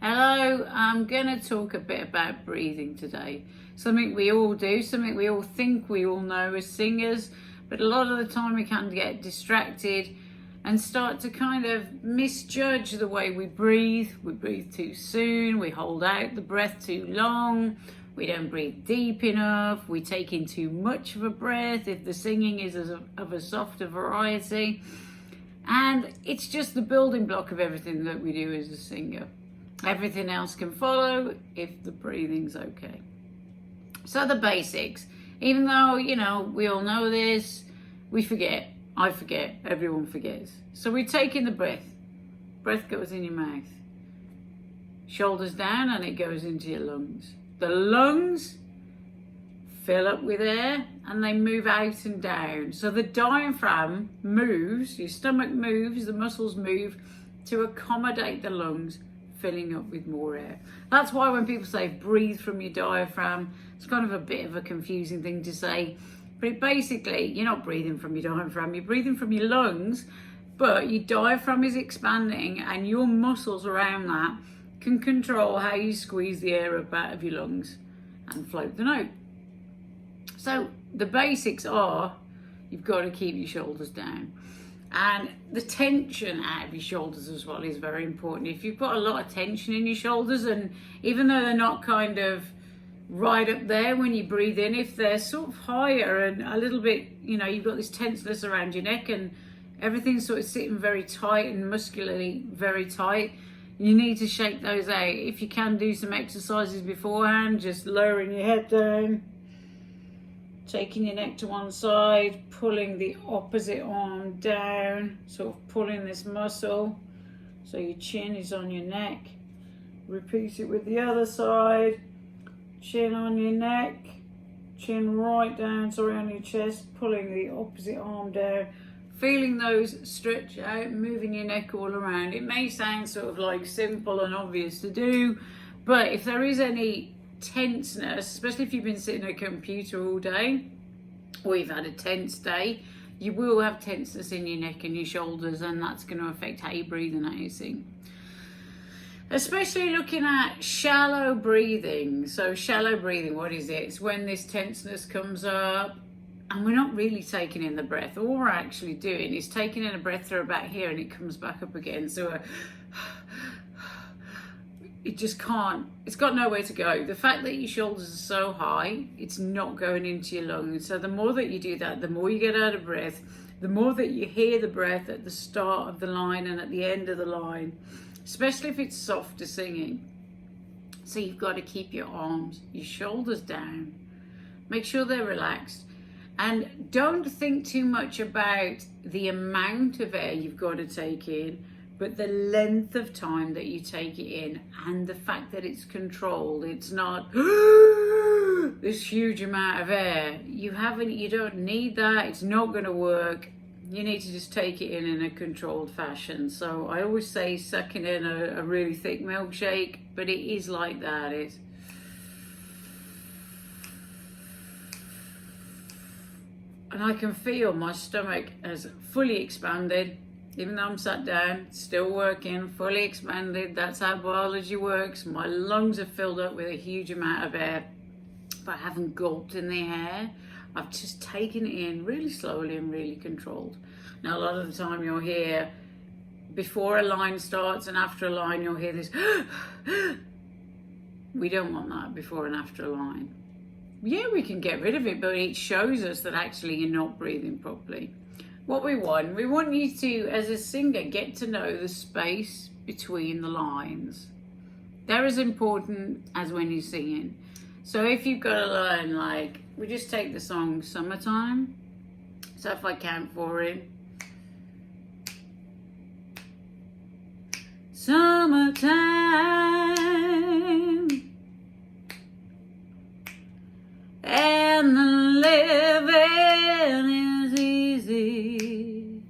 Hello, I'm going to talk a bit about breathing today. Something we all do, something we all think we all know as singers, but a lot of the time we can get distracted and start to kind of misjudge the way we breathe. We breathe too soon, we hold out the breath too long, we don't breathe deep enough, we take in too much of a breath if the singing is of a softer variety. And it's just the building block of everything that we do as a singer. Everything else can follow if the breathing's okay. So the basics, even though, we all know this, we forget. I forget, everyone forgets. So we take in the breath. Breath goes in your mouth. Shoulders down and it goes into your lungs. The lungs fill up with air and they move out and down. So the diaphragm moves, your stomach moves, the muscles move to accommodate the lungs filling up with more air. That's why when people say breathe from your diaphragm, it's kind of a bit of a confusing thing to say. But basically, you're not breathing from your diaphragm, you're breathing from your lungs, but your diaphragm is expanding and your muscles around that can control how you squeeze the air up out of your lungs and float the note. So the basics are, you've got to keep your shoulders down. And the tension out of your shoulders as well is very important. If you've got a lot of tension in your shoulders, and even though they're not kind of right up there when you breathe in, if they're sort of higher and a little bit, you've got this tenseness around your neck and everything's sort of sitting very tight and muscularly very tight, you need to shake those out. If you can do some exercises beforehand, just lowering your head down, taking your neck to one side, pulling the opposite arm down, sort of pulling this muscle so your chin is on your neck. Repeat it with the other side. Chin on your neck, chin right down, on your chest, pulling the opposite arm down, feeling those stretch out, moving your neck all around. It may sound sort of like simple and obvious to do, but if there is any tenseness, especially if you've been sitting at a computer all day or you've had a tense day, you will have tenseness in your neck and your shoulders, and that's going to affect how you breathe and how you sing. Especially looking at shallow breathing. So shallow breathing, what is it? It's when this tenseness comes up and we're not really taking in the breath. All we're actually doing is taking in a breath through about here and it comes back up again. So it just can't, it's got nowhere to go. The fact that your shoulders are so high, it's not going into your lungs. So the more that you do that, the more you get out of breath, the more that you hear the breath at the start of the line and at the end of the line, especially if it's softer singing. So you've got to keep your arms, your shoulders down, make sure they're relaxed, and don't think too much about the amount of air you've got to take in, but the length of time that you take it in and the fact that it's controlled. It's not this huge amount of air. You don't need that. It's not going to work. You need to just take it in a controlled fashion. So I always say sucking in a really thick milkshake, but it is like that. And I can feel my stomach has fully expanded. Even though I'm sat down, still working, fully expanded. That's how biology works. My lungs are filled up with a huge amount of air, but I haven't gulped in the air. I've just taken it in really slowly and really controlled. Now, a lot of the time you'll hear, before a line starts and after a line, you'll hear this. We don't want that before and after a line. Yeah, we can get rid of it, but it shows us that actually you're not breathing properly. What we want you to, as a singer, get to know the space between the lines. They're as important as when you're singing. So if you've got a line like, we just take the song Summertime. So if I count for it. Summertime, and the living is easy.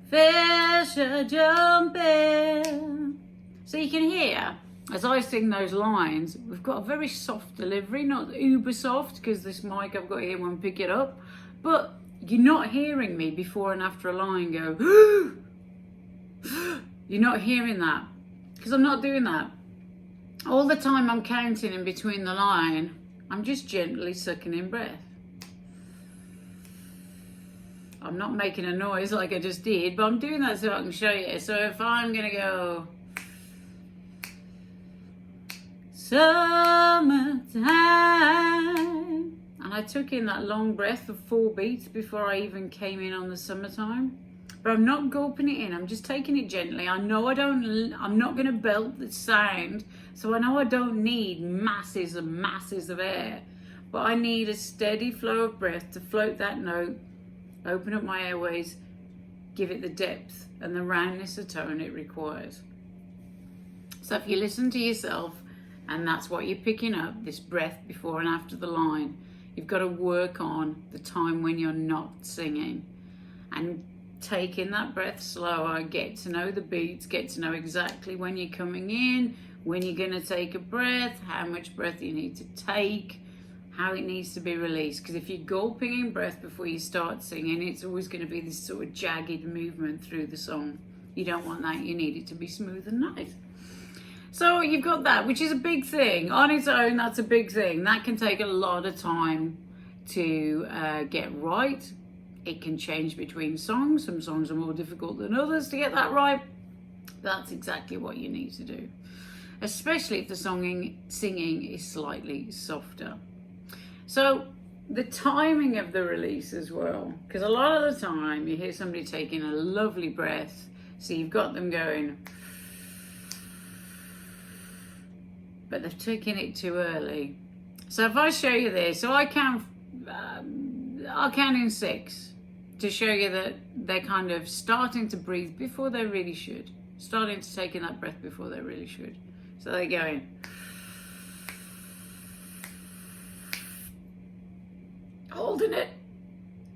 Fish are jumping. So you can hear, as I sing those lines, we've got a very soft delivery, not uber soft, because this mic I've got here won't pick it up, but you're not hearing me before and after a line go, You're not hearing that, because I'm not doing that. All the time I'm counting in between the line, I'm just gently sucking in breath. I'm not making a noise like I just did, but I'm doing that so I can show you. So if I'm gonna go summertime, and I took in that long breath of 4 beats before I even came in on the summertime, but I'm not gulping it in, I'm just taking it gently. I know I'm not gonna belt the sound, so I know I don't need masses and masses of air, but I need a steady flow of breath to float that note, open up my airways, give it the depth and the roundness of tone it requires. So if you listen to yourself and that's what you're picking up, this breath before and after the line, you've got to work on the time when you're not singing and taking that breath slower, get to know the beats, get to know exactly when you're coming in, when you're going to take a breath, how much breath you need to take, how it needs to be released. Because if you're gulping in breath before you start singing, it's always going to be this sort of jagged movement through the song. You don't want that. You need it to be smooth and nice. So you've got that, which is a big thing. On its own, that's a big thing. That can take a lot of time to get right. It can change between songs. Some songs are more difficult than others to get that right. That's exactly what you need to do, especially if the singing is slightly softer. So the timing of the release as well, because a lot of the time you hear somebody taking a lovely breath, so you've got them going, but they've taken it too early. So if I show you this, so I'll count in 6 to show you that they're kind of starting to breathe before they really should, starting to take in that breath before they really should. So they're going, holding it,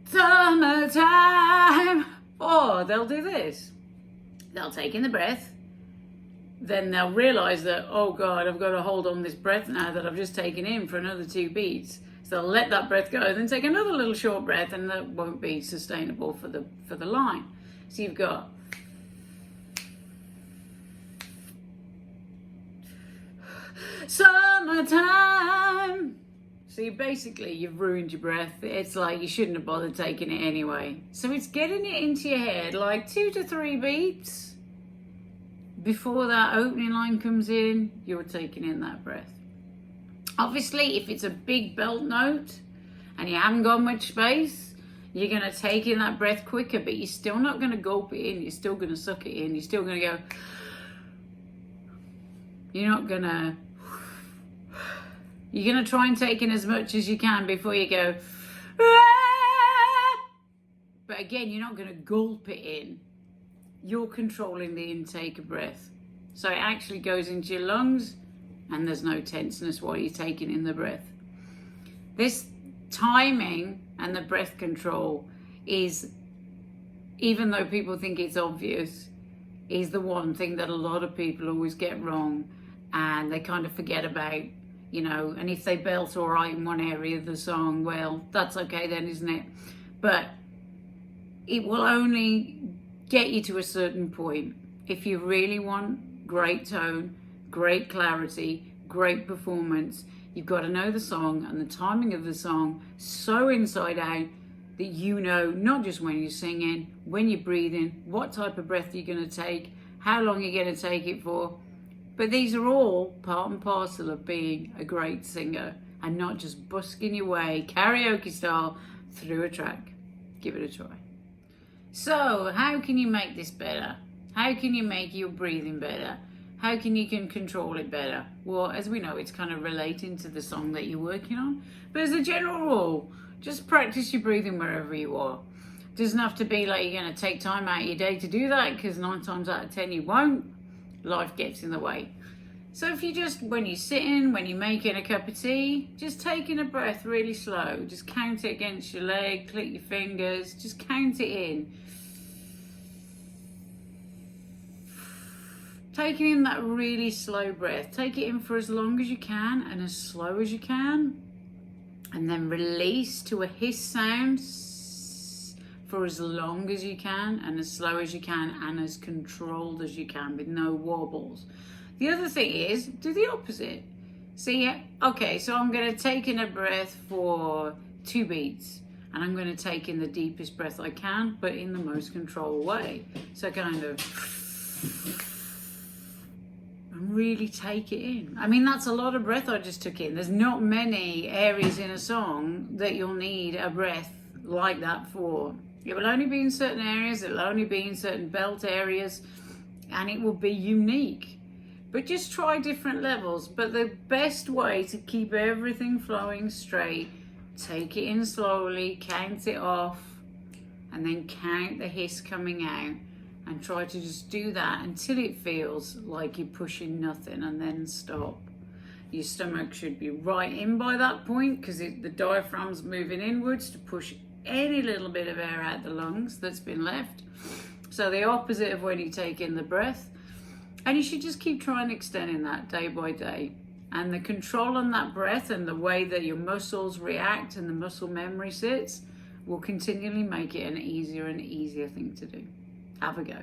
summertime. Or they'll do this. They'll take in the breath, then they'll realize that, oh God, I've got to hold on this breath now that I've just taken in for another 2 beats. So they'll let that breath go, then take another little short breath, and that won't be sustainable for the line. So you've got summertime. So you've ruined your breath. It's like you shouldn't have bothered taking it anyway. So it's getting it into your head like 2 to 3 beats before that opening line comes in, you're taking in that breath. Obviously, if it's a big belt note and you haven't got much space, you're going to take in that breath quicker, but you're still not going to gulp it in. You're still going to suck it in. You're still going to go. You're going to try and take in as much as you can before you go. But again, you're not going to gulp it in. You're controlling the intake of breath. So it actually goes into your lungs and there's no tenseness while you're taking in the breath. This timing and the breath control is, even though people think it's obvious, is the one thing that a lot of people always get wrong, and they kind of forget about, and if they belt all right in one area of the song, well, that's okay then, isn't it? But it will only get you to a certain point. If you really want great tone, great clarity, great performance, you've got to know the song and the timing of the song so inside out that you know not just when you're singing, when you're breathing, what type of breath you're going to take, how long you're going to take it for. But these are all part and parcel of being a great singer and not just busking your way karaoke style through a track. Give it a try. So how can you make this better? How can you make your breathing better? How can you control it better? Well, as we know, it's kind of relating to the song that you're working on. But as a general rule, just practice your breathing wherever you are. It doesn't have to be like you're going to take time out of your day to do that, because 9 times out of 10 you won't. Life gets in the way. So if you just, when you're sitting, when you're making a cup of tea, just taking a breath really slow. Just count it against your leg, click your fingers, just count it in. Taking in that really slow breath. Take it in for as long as you can and as slow as you can. And then release to a hiss sound for as long as you can and as slow as you can and as controlled as you can with no wobbles. The other thing is, do the opposite. See, okay, so I'm going to take in a breath for 2 beats, and I'm going to take in the deepest breath I can, but in the most controlled way. So kind of, and really take it in. I mean, that's a lot of breath I just took in. There's not many areas in a song that you'll need a breath like that for. It will only be in certain areas, it will only be in certain belt areas, and it will be unique. But just try different levels. But the best way to keep everything flowing straight, take it in slowly, count it off, and then count the hiss coming out, and try to just do that until it feels like you're pushing nothing, and then stop. Your stomach should be right in by that point, because the diaphragm's moving inwards to push any little bit of air out the lungs that's been left. So the opposite of when you take in the breath. And you should just keep trying extending that day by day. And the control on that breath and the way that your muscles react and the muscle memory sits will continually make it an easier and easier thing to do. Have a go.